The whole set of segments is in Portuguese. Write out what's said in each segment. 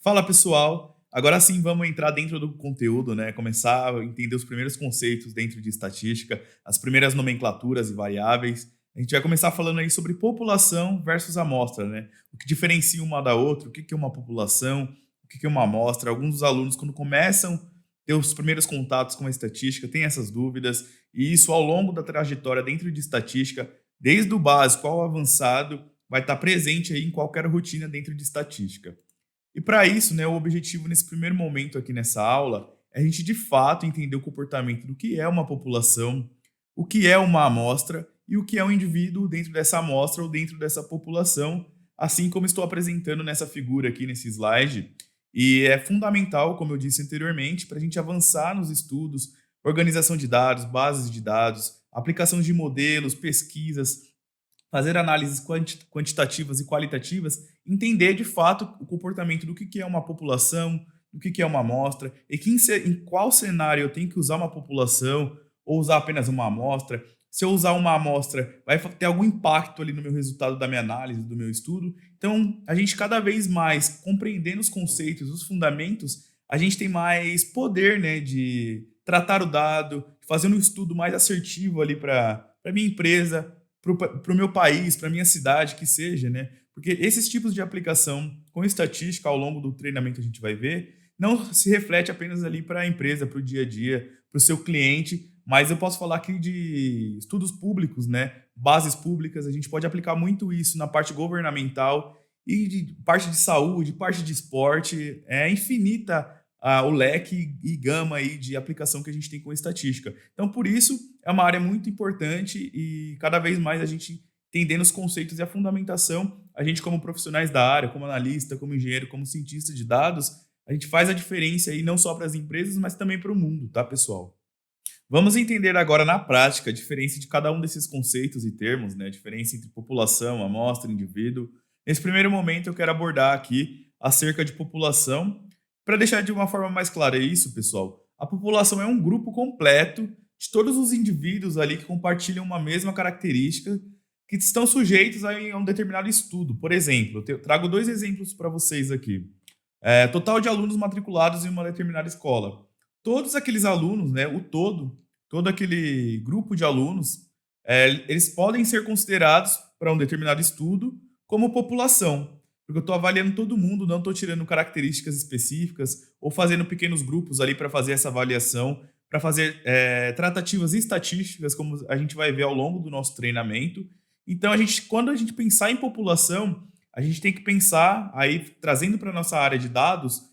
Fala pessoal, agora sim vamos entrar dentro do conteúdo, né? Começar a entender os primeiros conceitos dentro de estatística, as primeiras nomenclaturas e variáveis. A gente vai começar falando aí sobre população versus amostra, né? O que diferencia uma da outra, o que é uma população, o que é uma amostra. Alguns dos alunos, quando começam a ter os primeiros contatos com a estatística, têm essas dúvidas, e isso ao longo da trajetória dentro de estatística, desde o básico ao avançado, vai estar presente aí em qualquer rotina dentro de estatística. E para isso, né, o objetivo nesse primeiro momento aqui nessa aula é a gente de fato entender o comportamento do que é uma população, o que é uma amostra e o que é um indivíduo dentro dessa amostra ou dentro dessa população, assim como estou apresentando nessa figura aqui nesse slide. E é fundamental, como eu disse anteriormente, para a gente avançar nos estudos, organização de dados, bases de dados, aplicação de modelos, pesquisas, fazer análises quantitativas e qualitativas, entender de fato o comportamento do que é uma população, do que é uma amostra, e em qual cenário eu tenho que usar uma população ou usar apenas uma amostra. Se eu usar uma amostra, vai ter algum impacto ali no meu resultado da minha análise, do meu estudo. Então, a gente cada vez mais compreendendo os conceitos, os fundamentos, a gente tem mais poder, né, de tratar o dado, fazer um estudo mais assertivo ali para a minha empresa, para o meu país, para a minha cidade, que seja, né? Porque esses tipos de aplicação com estatística ao longo do treinamento a gente vai ver, não se reflete apenas ali para a empresa, para o dia a dia, para o seu cliente, mas eu posso falar aqui de estudos públicos, né? Bases públicas, a gente pode aplicar muito isso na parte governamental e de parte de saúde, parte de esporte, é infinita o leque e gama aí de aplicação que a gente tem com estatística. Então, por isso, é uma área muito importante e cada vez mais a gente entendendo os conceitos e a fundamentação, a gente como profissionais da área, como analista, como engenheiro, como cientista de dados, a gente faz a diferença aí não só para as empresas, mas também para o mundo, tá, pessoal? Vamos entender agora na prática a diferença de cada um desses conceitos e termos, né? A diferença entre população, amostra, indivíduo. Nesse primeiro momento, eu quero abordar aqui acerca de população. Para deixar de uma forma mais clara isso, pessoal, a população é um grupo completo de todos os indivíduos ali que compartilham uma mesma característica, que estão sujeitos a um determinado estudo. Por exemplo, trago dois exemplos para vocês aqui. Total de alunos matriculados em uma determinada escola. Todos aqueles alunos, né, todo aquele grupo de alunos, eles podem ser considerados para um determinado estudo como população, porque eu estou avaliando todo mundo, não estou tirando características específicas ou fazendo pequenos grupos ali para fazer essa avaliação, para fazer tratativas estatísticas, como a gente vai ver ao longo do nosso treinamento. Então, quando a gente pensar em população, a gente tem que pensar, aí trazendo para a nossa área de dados,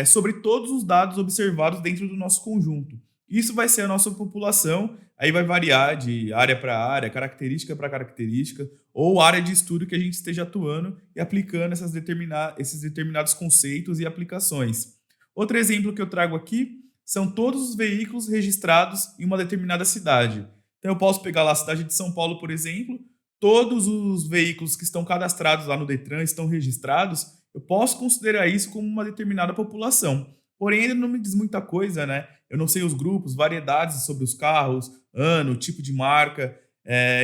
sobre todos os dados observados dentro do nosso conjunto. Isso vai ser a nossa população, aí vai variar de área para área, característica para característica, ou área de estudo que a gente esteja atuando e aplicando esses determinados conceitos e aplicações. Outro exemplo que eu trago aqui são todos os veículos registrados em uma determinada cidade. Então, eu posso pegar lá a cidade de São Paulo, por exemplo, todos os veículos que estão cadastrados lá no Detran estão registrados, eu posso considerar isso como uma determinada população. Porém, ainda não me diz muita coisa, né? Eu não sei os grupos, variedades sobre os carros, ano, tipo de marca.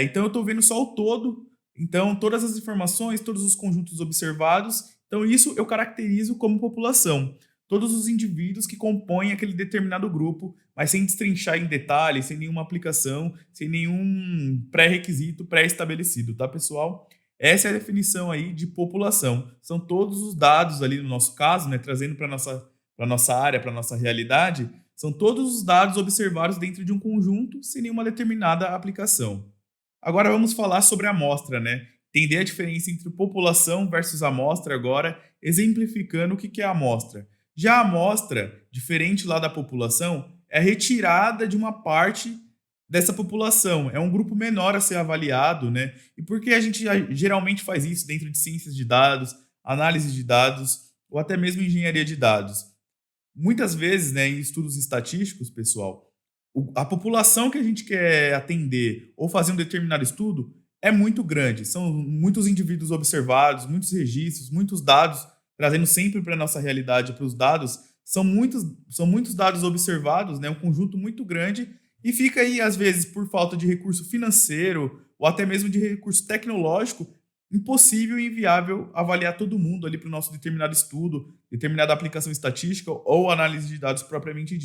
Então, eu estou vendo só o todo. Então, todas as informações, todos os conjuntos observados. Então, isso eu caracterizo como população. Todos os indivíduos que compõem aquele determinado grupo, mas sem destrinchar em detalhes, sem nenhuma aplicação, sem nenhum pré-requisito pré-estabelecido, tá, pessoal? Essa é a definição aí de população. São todos os dados ali no nosso caso, né, trazendo para nossa área, para nossa realidade, são todos os dados observados dentro de um conjunto sem nenhuma determinada aplicação. Agora vamos falar sobre a amostra, né? Entender a diferença entre população versus amostra agora, exemplificando o que é a amostra. Já a amostra, diferente lá da população, é retirada de uma parte dessa população. É um grupo menor a ser avaliado, né? E por que a gente geralmente faz isso dentro de ciências de dados, análise de dados ou até mesmo engenharia de dados? Muitas vezes, né, em estudos estatísticos, pessoal, a população que a gente quer atender ou fazer um determinado estudo é muito grande. São muitos indivíduos observados, muitos registros, muitos dados, trazendo sempre para a nossa realidade, para os dados. São muitos dados observados, né, um conjunto muito grande, e fica aí, às vezes, por falta de recurso financeiro ou até mesmo de recurso tecnológico, impossível e inviável avaliar todo mundo ali para o nosso determinado estudo, determinada aplicação estatística ou análise de dados propriamente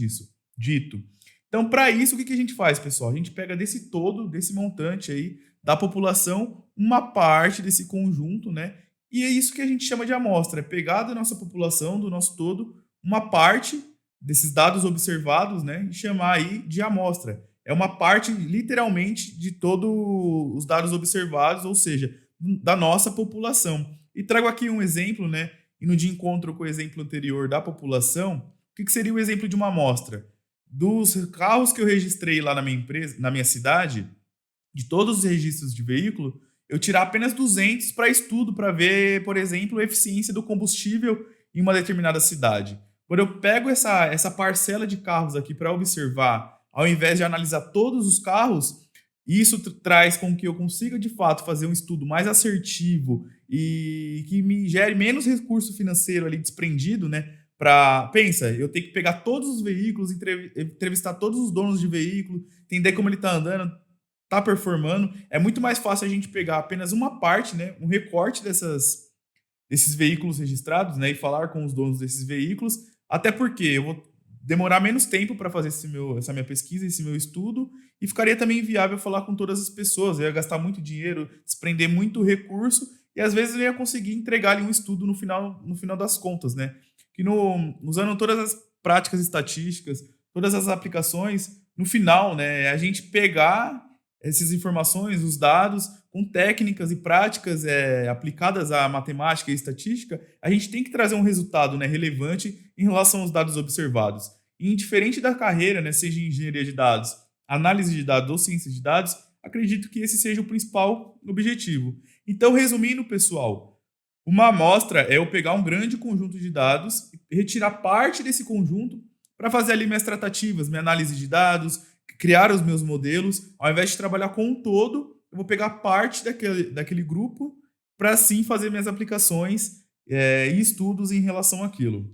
dito. Então, para isso, o que a gente faz, pessoal? A gente pega desse todo, desse montante aí da população, uma parte desse conjunto, né? E é isso que a gente chama de amostra, é pegar da nossa população, do nosso todo, uma parte desses dados observados, né? E chamar aí de amostra. É uma parte, literalmente, de todos os dados observados, ou seja, da nossa população. E trago aqui um exemplo, né? Indo de encontro com o exemplo anterior da população, o que seria o exemplo de uma amostra? Dos carros que eu registrei lá na minha empresa, na minha cidade, de todos os registros de veículo, eu tirar apenas 200 para estudo, para ver, por exemplo, a eficiência do combustível em uma determinada cidade. Quando eu pego essa parcela de carros aqui para observar, ao invés de analisar todos os carros, isso traz com que eu consiga, de fato, fazer um estudo mais assertivo e que me gere menos recurso financeiro ali desprendido, né? Pensa, eu tenho que pegar todos os veículos, entrevistar todos os donos de veículo, entender como ele está andando, está performando. É muito mais fácil a gente pegar apenas uma parte, né? Um recorte desses veículos registrados, né? E falar com os donos desses veículos, até porque eu vou demorar menos tempo para fazer essa minha pesquisa, esse meu estudo, e ficaria também inviável falar com todas as pessoas. Eu ia gastar muito dinheiro, desprender muito recurso, e às vezes eu ia conseguir entregar ali um estudo no final das contas, né? Que usando todas as práticas estatísticas, todas as aplicações, no final, né, a gente pegar essas informações, os dados, com técnicas e práticas aplicadas à matemática e estatística, a gente tem que trazer um resultado, né, relevante em relação aos dados observados. E indiferente da carreira, né, seja em engenharia de dados, análise de dados ou ciência de dados, acredito que esse seja o principal objetivo. Então, resumindo, pessoal, uma amostra é eu pegar um grande conjunto de dados, retirar parte desse conjunto para fazer ali minhas tratativas, minha análise de dados, criar os meus modelos. Ao invés de trabalhar com um todo, eu vou pegar parte daquele grupo para assim fazer minhas aplicações e estudos em relação àquilo.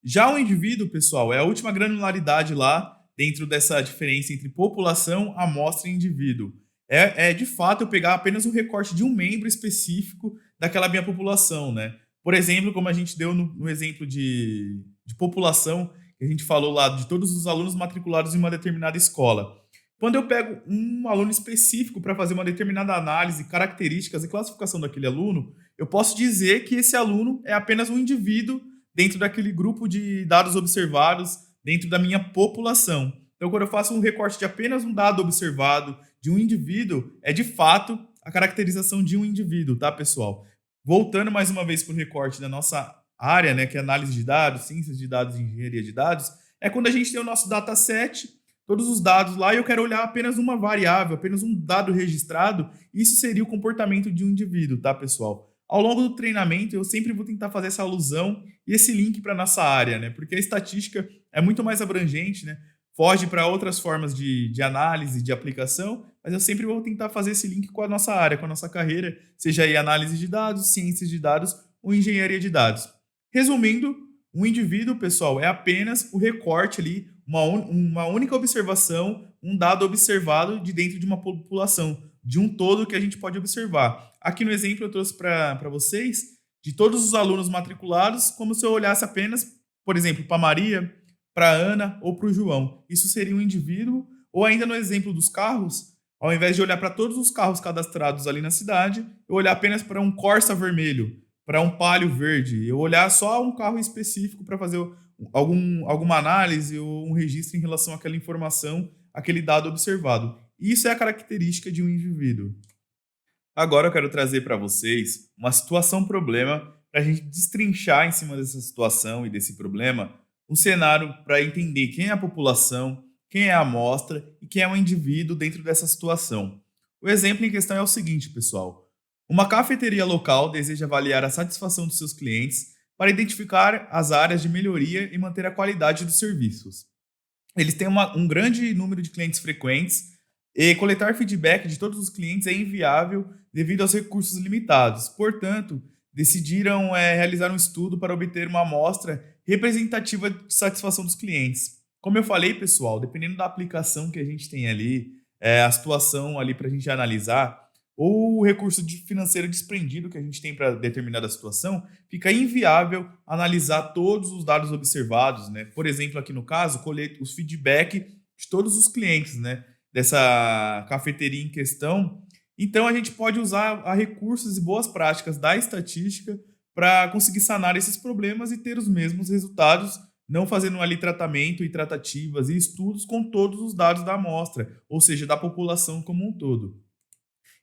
Já o indivíduo, pessoal, é a última granularidade lá dentro dessa diferença entre população, amostra e indivíduo. É de fato eu pegar apenas um recorte de um membro específico daquela minha população, né? Por exemplo, como a gente deu no exemplo de população, que a gente falou lá de todos os alunos matriculados em uma determinada escola. Quando eu pego um aluno específico para fazer uma determinada análise, características e classificação daquele aluno, eu posso dizer que esse aluno é apenas um indivíduo dentro daquele grupo de dados observados, dentro da minha população. Então, quando eu faço um recorte de apenas um dado observado de um indivíduo, é de fato a caracterização de um indivíduo, tá, pessoal? Voltando mais uma vez para o recorte da nossa área, né, que é análise de dados, ciências de dados e engenharia de dados, é quando a gente tem o nosso dataset, todos os dados lá, e eu quero olhar apenas uma variável, apenas um dado registrado, isso seria o comportamento de um indivíduo, tá, pessoal? Ao longo do treinamento, eu sempre vou tentar fazer essa alusão e esse link para a nossa área, né? Porque a estatística é muito mais abrangente, né? Foge para outras formas de análise, de aplicação, mas eu sempre vou tentar fazer esse link com a nossa área, com a nossa carreira, seja aí análise de dados, ciências de dados ou engenharia de dados. Resumindo, um indivíduo, pessoal, é apenas o recorte ali, uma única observação, um dado observado de dentro de uma população, de um todo que a gente pode observar. Aqui no exemplo eu trouxe para vocês de todos os alunos matriculados, como se eu olhasse apenas, por exemplo, para a Maria, para a Ana ou para o João. Isso seria um indivíduo, ou ainda no exemplo dos carros, ao invés de olhar para todos os carros cadastrados ali na cidade, eu olhar apenas para um Corsa vermelho, para um Palio verde, eu olhar só um carro específico para fazer alguma análise ou um registro em relação àquela informação, aquele dado observado. Isso é a característica de um indivíduo. Agora eu quero trazer para vocês uma situação-problema para a gente destrinchar em cima dessa situação e desse problema um cenário para entender quem é a população, quem é a amostra e quem é o indivíduo dentro dessa situação. O exemplo em questão é o seguinte, pessoal. Uma cafeteria local deseja avaliar a satisfação dos seus clientes para identificar as áreas de melhoria e manter a qualidade dos serviços. Eles têm um grande número de clientes frequentes e coletar feedback de todos os clientes é inviável devido aos recursos limitados. Portanto, decidiram realizar um estudo para obter uma amostra representativa de satisfação dos clientes. Como eu falei, pessoal, dependendo da aplicação que a gente tem ali, a situação ali para a gente analisar, ou o recurso financeiro desprendido que a gente tem para determinada situação, fica inviável analisar todos os dados observados, né? Por exemplo, aqui no caso, colher os feedback de todos os clientes, né, dessa cafeteria em questão. Então, a gente pode usar recursos e boas práticas da estatística para conseguir sanar esses problemas e ter os mesmos resultados, não fazendo ali tratamento e tratativas e estudos com todos os dados da amostra, ou seja, da população como um todo.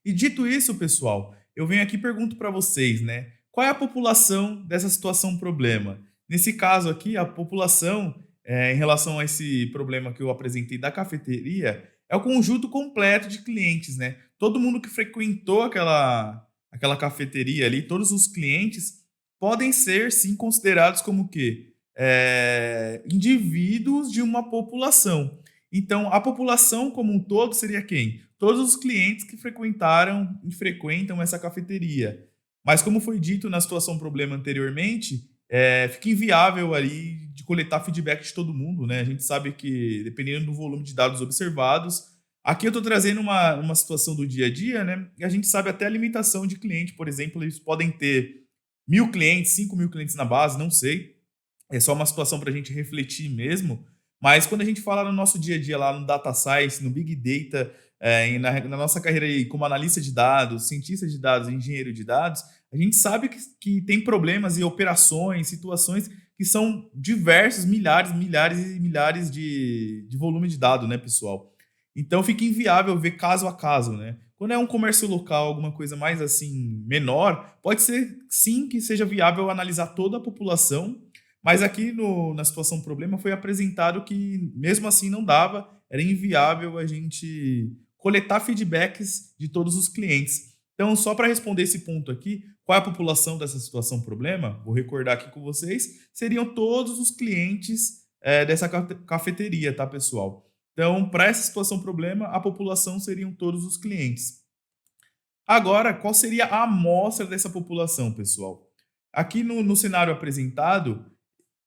E dito isso, pessoal, eu venho aqui e pergunto para vocês, né? Qual é a população dessa situação problema? Nesse caso aqui, a população, em relação a esse problema que eu apresentei da cafeteria, é o conjunto completo de clientes, né? Todo mundo que frequentou aquela cafeteria ali, todos os clientes, podem ser, sim, considerados como o quê? Indivíduos de uma população. Então, a população como um todo seria quem? Todos os clientes que frequentaram e frequentam essa cafeteria. Mas como foi dito na situação problema anteriormente, fica inviável ali de coletar feedback de todo mundo, né? A gente sabe que, dependendo do volume de dados observados, aqui eu estou trazendo uma situação do dia a dia, né? E a gente sabe até a limitação de cliente, por exemplo, eles podem ter 1.000 clientes, 5.000 clientes na base, não sei. É só uma situação para a gente refletir mesmo. Mas quando a gente fala no nosso dia a dia lá no Data Science, no Big Data, e na nossa carreira aí como analista de dados, cientista de dados, engenheiro de dados, a gente sabe que tem problemas e operações, situações que são diversos, milhares, milhares e milhares de volume de dados, né, pessoal? Então fica inviável ver caso a caso, né? Quando é um comércio local, alguma coisa mais assim, menor, pode ser sim que seja viável analisar toda a população, mas aqui na situação problema foi apresentado que mesmo assim não dava, era inviável a gente coletar feedbacks de todos os clientes. Então, só para responder esse ponto aqui, qual é a população dessa situação problema? Vou recordar aqui com vocês, seriam todos os clientes dessa cafeteria, tá, pessoal? Então, para essa situação problema, a população seriam todos os clientes. Agora, qual seria a amostra dessa população, pessoal? Aqui no cenário apresentado,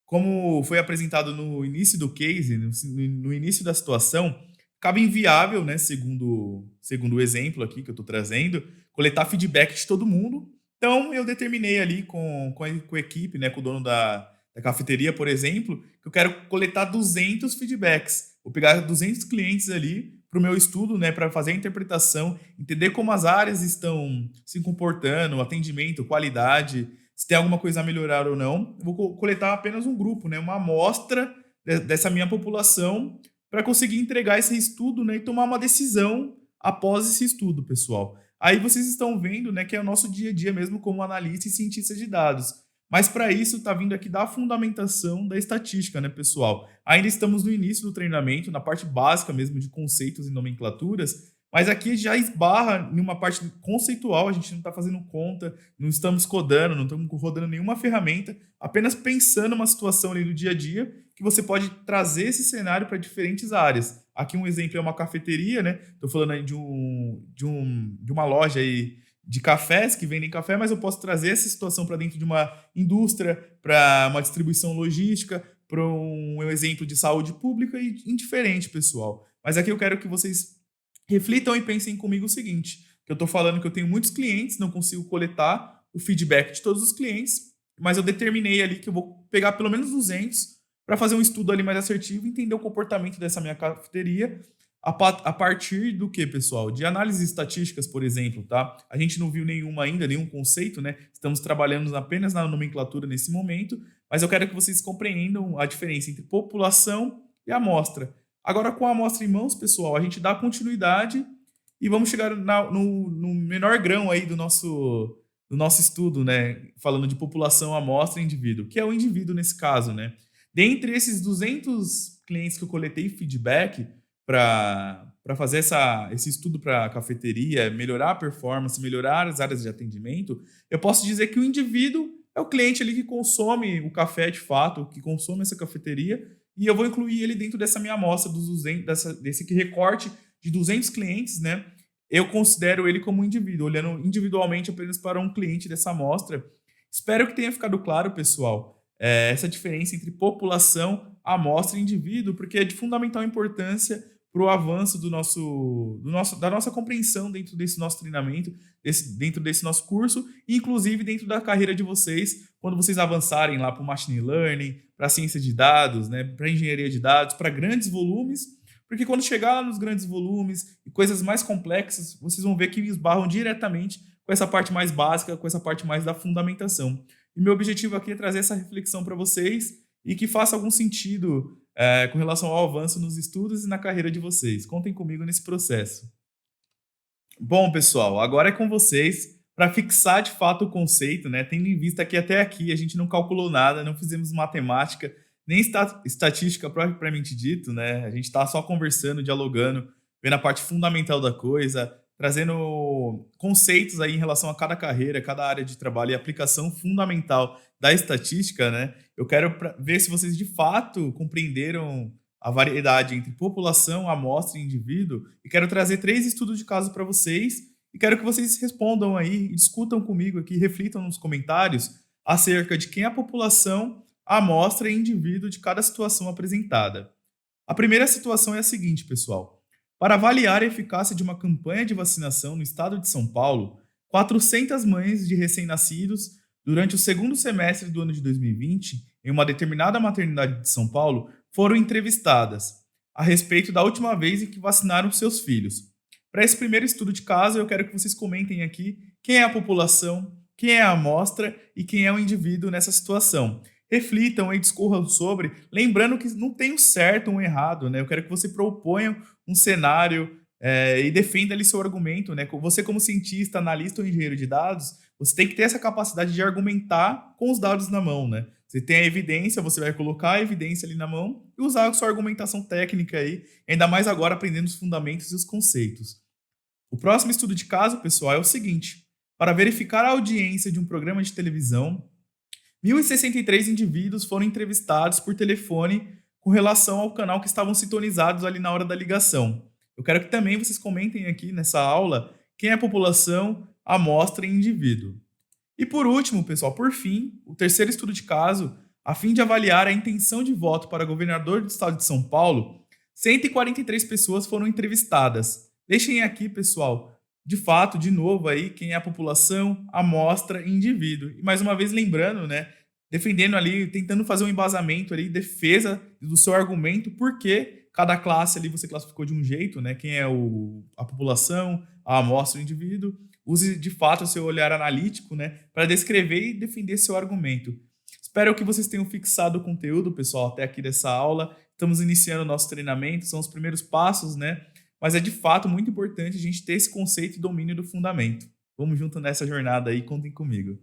como foi apresentado no início do case, no início da situação, ficava inviável, né, segundo o exemplo aqui que eu estou trazendo, coletar feedback de todo mundo. Então, eu determinei ali com a equipe, né, com o dono da cafeteria, por exemplo, que eu quero coletar 200 feedbacks. Vou pegar 200 clientes ali para o meu estudo, né, para fazer a interpretação, entender como as áreas estão se comportando, atendimento, qualidade, se tem alguma coisa a melhorar ou não. Eu vou coletar apenas um grupo, né, uma amostra dessa minha população para conseguir entregar esse estudo, né, e tomar uma decisão após esse estudo, pessoal. Aí vocês estão vendo, né, que é o nosso dia a dia mesmo como analista e cientista de dados. Mas para isso está vindo aqui da fundamentação da estatística, né, pessoal? Ainda estamos no início do treinamento, na parte básica mesmo de conceitos e nomenclaturas, mas aqui já esbarra em uma parte conceitual, a gente não está fazendo conta, não estamos codando, não estamos rodando nenhuma ferramenta, apenas pensando uma situação ali do dia a dia que você pode trazer esse cenário para diferentes áreas. Aqui um exemplo é uma cafeteria, né? Estou falando aí de uma loja aí de cafés que vendem café, mas eu posso trazer essa situação para dentro de uma indústria, para uma distribuição logística, para um exemplo de saúde pública e indiferente, pessoal. Mas aqui eu quero que vocês reflitam e pensem comigo o seguinte, que eu estou falando que eu tenho muitos clientes, não consigo coletar o feedback de todos os clientes, mas eu determinei ali que eu vou pegar pelo menos 200 para fazer um estudo ali mais assertivo, entender o comportamento dessa minha cafeteria a partir do que, pessoal? De análises estatísticas, por exemplo, tá? A gente não viu nenhuma ainda, nenhum conceito, né? Estamos trabalhando apenas na nomenclatura nesse momento, mas eu quero que vocês compreendam a diferença entre população e amostra. Agora, com a amostra em mãos, pessoal, a gente dá continuidade e vamos chegar no menor grão aí do nosso estudo, né? Falando de população, amostra e indivíduo, que é o indivíduo nesse caso, né? Dentre esses 200 clientes que eu coletei feedback, para fazer esse estudo para a cafeteria, melhorar a performance, melhorar as áreas de atendimento, eu posso dizer que o indivíduo é o cliente ali que consome o café de fato, que consome essa cafeteria, e eu vou incluir ele dentro dessa minha amostra dos 200, desse recorte de 200 clientes, né? Eu considero ele como um indivíduo, olhando individualmente apenas para um cliente dessa amostra. Espero que tenha ficado claro, pessoal, essa diferença entre população, amostra e indivíduo, porque é de fundamental importância para o avanço da nossa compreensão dentro desse nosso treinamento, dentro desse nosso curso, e inclusive dentro da carreira de vocês, quando vocês avançarem lá para o Machine Learning, para a ciência de dados, né, para a engenharia de dados, para grandes volumes, porque quando chegar lá nos grandes volumes e coisas mais complexas, vocês vão ver que esbarram diretamente com essa parte mais básica, com essa parte mais da fundamentação. E meu objetivo aqui é trazer essa reflexão para vocês e que faça algum sentido com relação ao avanço nos estudos e na carreira de vocês. Contem comigo nesse processo. Bom, pessoal, agora é com vocês para fixar de fato o conceito, né? Tendo em vista que até aqui a gente não calculou nada, não fizemos matemática, nem estatística propriamente dito, né? A gente está só conversando, dialogando, vendo a parte fundamental da coisa, trazendo conceitos aí em relação a cada carreira, cada área de trabalho e aplicação fundamental da estatística, né? Eu quero ver se vocês de fato compreenderam a variedade entre população, amostra e indivíduo, e quero trazer 3 estudos de caso para vocês, e quero que vocês respondam aí e discutam comigo aqui, reflitam nos comentários acerca de quem é a população, a amostra e indivíduo de cada situação apresentada. A primeira situação é a seguinte, pessoal. Para avaliar a eficácia de uma campanha de vacinação no estado de São Paulo, 400 mães de recém-nascidos, durante o segundo semestre do ano de 2020, em uma determinada maternidade de São Paulo, foram entrevistadas a respeito da última vez em que vacinaram seus filhos. Para esse primeiro estudo de caso, eu quero que vocês comentem aqui quem é a população, quem é a amostra e quem é o indivíduo nessa situação. Reflitam e discorram sobre, lembrando que não tem um certo ou um errado, né? Eu quero que você proponha um cenário e defenda ali seu argumento, né? Você como cientista, analista ou engenheiro de dados, você tem que ter essa capacidade de argumentar com os dados na mão, né? Você tem a evidência, você vai colocar a evidência ali na mão e usar a sua argumentação técnica aí, ainda mais agora aprendendo os fundamentos e os conceitos. O próximo estudo de caso, pessoal, é o seguinte. Para verificar a audiência de um programa de televisão, 1.063 indivíduos foram entrevistados por telefone com relação ao canal que estavam sintonizados ali na hora da ligação. Eu quero que também vocês comentem aqui nessa aula quem é a população, amostra e indivíduo. E por último, pessoal, por fim, o terceiro estudo de caso, a fim de avaliar a intenção de voto para governador do estado de São Paulo, 143 pessoas foram entrevistadas. Deixem aqui, pessoal, de fato, de novo aí, quem é a população, amostra e indivíduo. E mais uma vez lembrando, né, defendendo ali, tentando fazer um embasamento ali, defesa do seu argumento, porque cada classe ali você classificou de um jeito, né, quem é a população, a amostra e o indivíduo. Use de fato o seu olhar analítico, né, para descrever e defender seu argumento. Espero que vocês tenham fixado o conteúdo, pessoal, até aqui dessa aula. Estamos iniciando o nosso treinamento, são os primeiros passos, né? Mas é de fato muito importante a gente ter esse conceito e domínio do fundamento. Vamos junto nessa jornada aí, contem comigo.